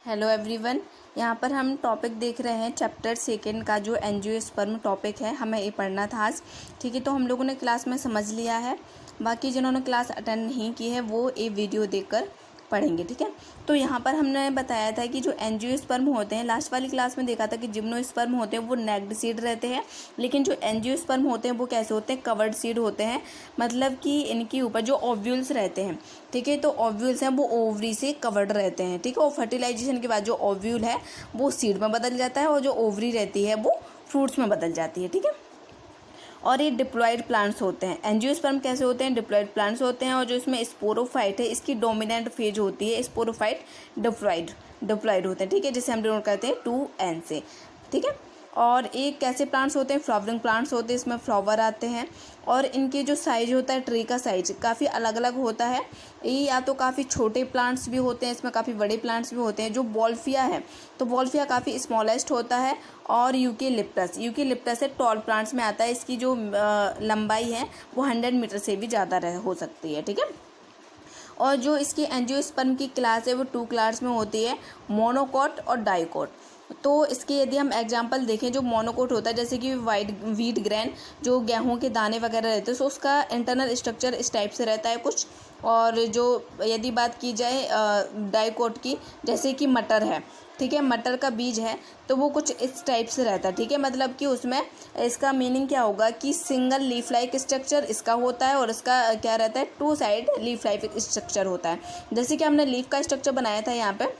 Hello everyone. यहाँ पर हम टॉपिक देख रहे हैं चैप्टर सेकंड का जो एंजियोस्पर्म टॉपिक है, हमें ये पढ़ना था आज। ठीक है, तो हम लोगों ने क्लास में समझ लिया है। बाकी जिन्होंने क्लास अटेंड नहीं की है वो ये वीडियो देखकर पढ़ेंगे। ठीक है, तो यहाँ पर हमने बताया था कि जो एंजियोस्पर्म होते हैं, लास्ट वाली क्लास में देखा था कि जिम्नोस्पर्म होते हैं वो नेक्ड सीड रहते हैं, लेकिन जो एंजियोस्पर्म होते हैं वो कैसे होते हैं, कवर्ड सीड होते हैं। मतलब कि इनके ऊपर जो ओव्यूल्स रहते हैं, ठीक है, तो ओव्यूल्स हैं वो ओवरी से कवर्ड रहते हैं। ठीक है, और फर्टिलाइजेशन के बाद जो ओव्यूल है वो सीड में बदल जाता है और जो ओवरी रहती है वो फ्रूट्स में बदल जाती है। ठीक है, और ये डिप्लॉयड प्लांट्स होते हैं। एंजियोस्पर्म कैसे होते हैं, डिप्लॉयड प्लांट्स होते हैं। और जो इसमें स्पोरोफाइट है, इसकी डोमिनेंट फेज होती है स्पोरोफाइट डिप्लॉयड होते हैं। ठीक है, जिसे हम डिनोट करते हैं 2N से। ठीक है, और एक कैसे प्लांट्स होते हैं, फ्लावरिंग प्लांट्स होते हैं, इसमें फ्लावर आते हैं। और इनके जो साइज होता है, ट्री का साइज काफ़ी अलग अलग होता है। ये या तो काफ़ी छोटे प्लांट्स भी होते हैं, इसमें काफ़ी बड़े प्लांट्स भी होते हैं। जो बॉल्फिया है तो बॉल्फिया काफ़ी स्मॉलेस्ट होता है। और यूकेलिप्टस है, टॉल प्लांट्स में आता है। इसकी जो लंबाई है वो 100 मीटर से भी ज़्यादा हो सकती है। ठीक है, और जो इसकी एंजियोस्पर्म की क्लास है वो 2 क्लास में होती है, मोनोकोट और डाइकोट। तो इसके यदि हम एग्जांपल देखें, जो मोनोकोट होता है जैसे कि व्हीट ग्रेन, जो गेहूं के दाने वगैरह रहते हैं, तो उसका इंटरनल स्ट्रक्चर इस टाइप से रहता है कुछ। और जो यदि बात की जाए डाइकोट की, जैसे कि मटर है, ठीक है, मटर का बीज है तो वो कुछ इस टाइप से रहता है। ठीक है, मतलब कि उसमें इसका मीनिंग क्या होगा कि सिंगल लीफ लाइक स्ट्रक्चर इसका होता है और इसका क्या रहता है, 2 साइड लीफ लाइक स्ट्रक्चर होता है। जैसे कि हमने लीफ का स्ट्रक्चर बनाया था यहाँ पे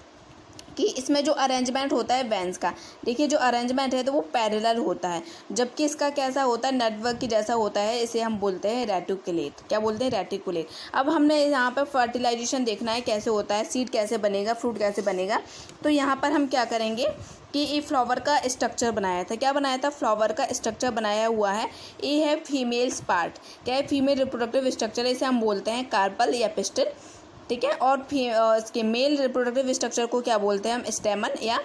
कि इसमें जो अरेंजमेंट होता है वेंस का, देखिए जो अरेंजमेंट है तो वो पैरेलल होता है, जबकि इसका कैसा होता है, नेटवर्क की जैसा होता है। इसे हम बोलते हैं रेटिकुलेट। क्या बोलते हैं, रेटिकुलेट। अब हमने यहाँ पर फर्टिलाइजेशन देखना है कैसे होता है, सीड कैसे बनेगा, फ्रूट कैसे बनेगा। तो यहाँ पर हम क्या करेंगे कि ये फ्लावर का स्ट्रक्चर बनाया था। क्या बनाया था, फ्लावर का स्ट्रक्चर बनाया हुआ है। ये है फीमेल्स पार्ट, क्या है, फीमेल रिप्रोडक्टिव स्ट्रक्चर, इसे हम बोलते हैं कार्पल या पिस्टल। ठीक है, और इसके मेल रिप्रोडक्टिव स्ट्रक्चर को क्या बोलते हैं हम, स्टेमन या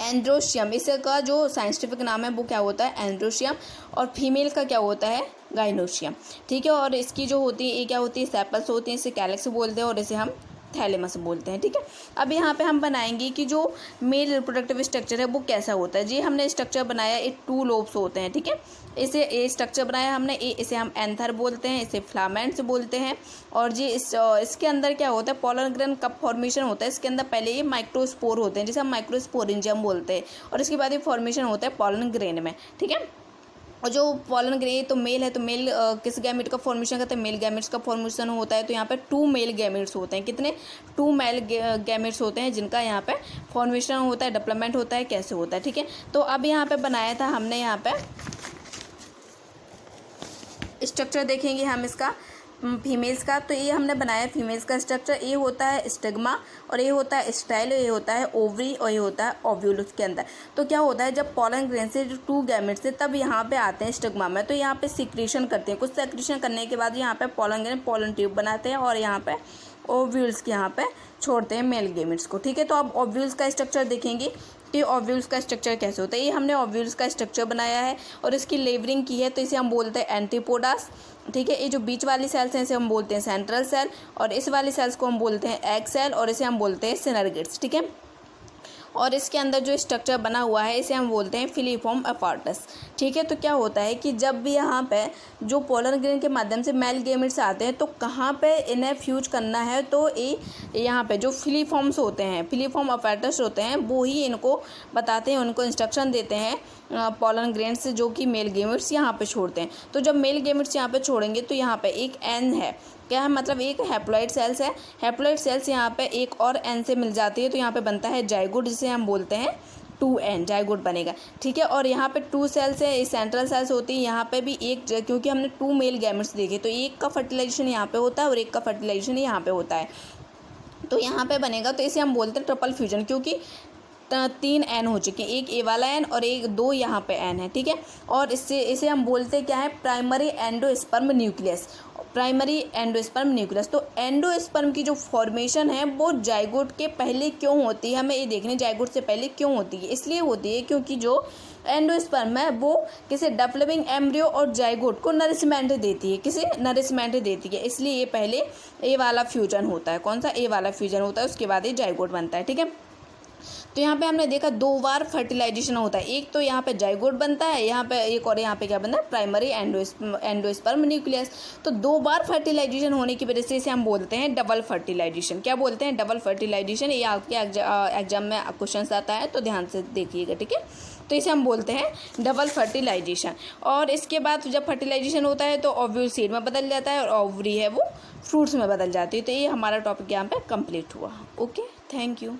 एंड्रोशियम। इसका जो साइंटिफिक नाम है वो क्या होता है, एंड्रोशियम। और फीमेल का क्या होता है, गाइनोशियम। ठीक है, और इसकी जो होती है ये क्या होती है, सेपल्स होती हैं, इसे कैलेक्स बोलते हैं और इसे हम थैलेमस बोलते हैं। ठीक है, अब यहाँ पे हम बनाएंगे कि जो मेल रिप्रोडक्टिव स्ट्रक्चर है वो कैसा होता है। जी हमने स्ट्रक्चर बनाया, ये 2 लोब्स होते हैं। ठीक है, इसे ए स्ट्रक्चर बनाया हमने, इसे हम एंथर बोलते हैं, इसे फिलामेंट्स बोलते हैं। और जी इसके अंदर क्या होता है, पोलन ग्रेन कप फॉर्मेशन होता है। इसके अंदर पहले ये माइक्रोस्पोर होते हैं, जिसे हम माइक्रोस्पोरेंजियम बोलते हैं, और इसके बाद ये फॉर्मेशन होता है पोलन ग्रेन में। ठीक है, और जो पोलन ग्रेन तो मेल है, तो मेल किस गैमेट का फॉर्मेशन करते हैं, मेल गैमेट्स का फॉर्मेशन होता है। तो यहाँ पे 2 मेल गैमेट्स होते हैं। कितने, 2 मेल गैमेट्स होते हैं जिनका यहाँ पे फॉर्मेशन होता है, डेवलपमेंट होता है, कैसे होता है। ठीक है, तो अब यहाँ पे बनाया था हमने, यहाँ पे स्ट्रक्चर देखेंगे हम इसका फीमेल्स का। तो ये हमने बनाया फीमेल्स का स्ट्रक्चर। ये होता है स्टिग्मा, और ये होता है स्टाइल, ये होता है ओवरी, और ये होता है ओव्यूल उसके अंदर। तो क्या होता है, जब पोलन ग्रेन से जो 2 गैमेट्स से तब यहाँ पे आते हैं स्टिग्मा में, तो यहाँ पे सिक्रीशन करते हैं। कुछ सिक्रीशन करने के बाद यहाँ पे पोलन ग्रेन पोलन ट्यूब बनाते हैं और यहाँ पे ओव्यूल्स के यहाँ पे छोड़ते हैं मेल गैमेट्स को। ठीक है, तो अब ओव्यूल्स का स्ट्रक्चर देखेंगे कि ओव्यूल्स का स्ट्रक्चर कैसे होता है। ये हमने ओव्यूल्स का स्ट्रक्चर बनाया है और इसकी लेवरिंग की है, तो इसे हम बोलते हैं एंटीपोडास। ठीक है, ये जो बीच वाली सेल्स हैं इसे हम बोलते हैं सेंट्रल सेल, और इस वाली सेल्स को हम बोलते हैं एग सेल, और इसे हम बोलते हैं सिनर्गिड्स। ठीक है, और इसके अंदर जो स्ट्रक्चर बना हुआ है इसे हम बोलते हैं फिलीफॉर्म अपार्टस। ठीक है, तो क्या होता है कि जब भी यहाँ पे जो पोलन ग्रेन के माध्यम से मेल गैमेट्स आते हैं तो कहाँ पे इन्हें फ्यूज करना है, तो ये यहाँ पे जो फिलीफॉर्म्स होते हैं, फिलीफॉर्म अपार्टस होते हैं, वो ही इनको बताते हैं, उनको इंस्ट्रक्शन देते हैं पोलन ग्रेन से, जो कि मेल गैमेट्स यहाँ पे छोड़ते हैं। तो जब मेल गैमेट्स यहाँ पे छोड़ेंगे तो यहाँ पे एक एन है, क्या है, मतलब एक हैप्लॉइड सेल्स है। हैप्लॉइड सेल्स यहाँ पे एक और एन से मिल जाती है, तो यहाँ पे बनता है जाइगोट, जिसे हम बोलते हैं 2N, जाइगोट बनेगा। ठीक है, और यहाँ पे 2 सेल्स है, सेंट्रल सेल्स होती है। यहाँ पे भी एक, क्योंकि हमने 2 मेल गैमेट्स देखे, तो एक का फर्टिलाइजेशन यहाँ पे होता है और एक का फर्टिलाइजेशन यहाँ पे होता है। तो यहाँ पे बनेगा, तो इसे हम बोलते हैं ट्रिपल फ्यूजन, क्योंकि 3 एन हो चुके हैं, एक ए वाला एन और एक 2 यहाँ पे एन है। ठीक है, और इसे हम बोलते हैं क्या है, primary endosperm nucleus. Primary endosperm nucleus. तो एंडोस्पर्म की जो फॉर्मेशन है वो जाइगोट के पहले क्यों होती है, हमें ये देखने, जाइगोट से पहले क्यों होती है। इसलिए होती है क्योंकि जो एंडोस्पर्म है वो किसी डेवलपिंग एम्ब्रियो और जाइगोट को नरिशमेंट देती है, किसी नरिशमेंट देती है, इसलिए ये पहले ए वाला फ्यूजन होता है। कौन सा, ए वाला फ्यूजन होता है, उसके बाद ये जाइगोट बनता है। ठीक है, तो यहाँ पे हमने देखा 2 बार फर्टिलाइजेशन होता है, एक तो यहाँ पे जाइगोट बनता है, यहाँ पे एक और यहाँ पे क्या बनता है प्राइमरी एंडोस्पर्म न्यूक्लियस। तो 2 बार फर्टिलाइजेशन होने की वजह से इसे हम बोलते हैं डबल फर्टिलाइजेशन। क्या बोलते हैं? Double fertilization. ये आपके एग्जाम में क्वेश्चन आता है तो ध्यान से देखिएगा, ठीक है। तो इसे हम बोलते हैं डबल फर्टिलाइजेशन। और इसके बाद जब फर्टिलाइजेशन होता है तो ओव्यूल सीड में बदल जाता है और ओवरी है वो फ्रूट्स में बदल जाती है। तो ये हमारा टॉपिक यहाँ पे कंप्लीट हुआ। Okay, thank you.